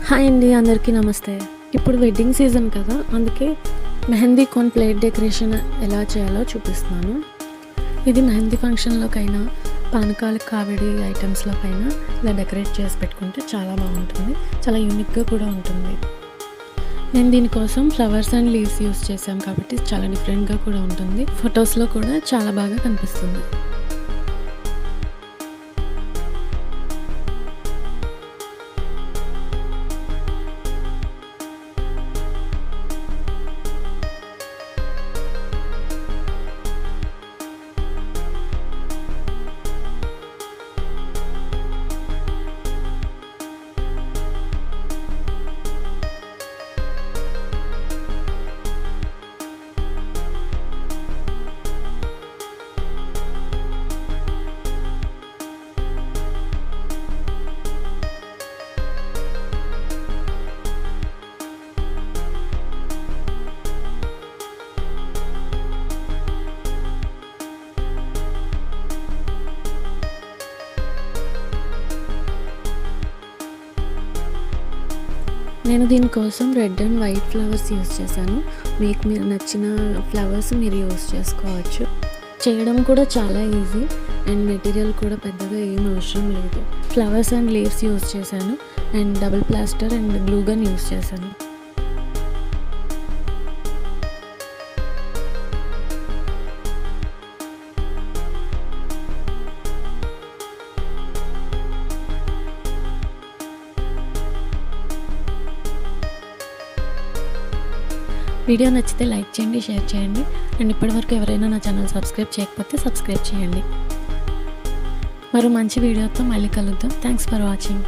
Hi అండి, అందరికీ నమస్తే. ఇప్పుడు వెడ్డింగ్ సీజన్ కదా, అందుకే మెహందీ కోన్ ప్లేట్ డెకరేషన్ ఎలా చేయాలో చూపిస్తున్నాను. ఇది మెహందీ ఫంక్షన్లోకైనా పానకాల కావిడి ఐటమ్స్లోకైనా ఇలా డెకరేట్ చేసి పెట్టుకుంటే చాలా బాగుంటుంది, చాలా యూనిక్గా కూడా ఉంటుంది. నేను దీనికోసం ఫ్లవర్స్ అండ్ లీవ్స్ యూస్ చేశాను కాబట్టి చాలా డిఫరెంట్గా కూడా ఉంటుంది. ఫొటోస్లో కూడా చాలా బాగా కనిపిస్తుంది. నేను దీనికోసం red and white flowers use చేశాను. మీకు మీరు నచ్చిన ఫ్లవర్స్ మీరు యూస్ చేసుకోవచ్చు. చేయడం కూడా చాలా ఈజీ అండ్ మెటీరియల్ కూడా పెద్దగా ఏం అవసరం లేదు. ఫ్లవర్స్ అండ్ లీవ్స్ యూస్ చేశాను and double plaster and glue gun use చేశాను. వీడియో నచ్చితే లైక్ చేయండి, షేర్ చేయండి అండ్ ఇప్పటివరకు ఎవరైనా నా ఛానల్ సబ్స్క్రైబ్ చేయకపోతే సబ్స్క్రైబ్ చేయండి. మరో మంచి వీడియోతో మళ్ళీ కలుద్దాం. Thanks for watching.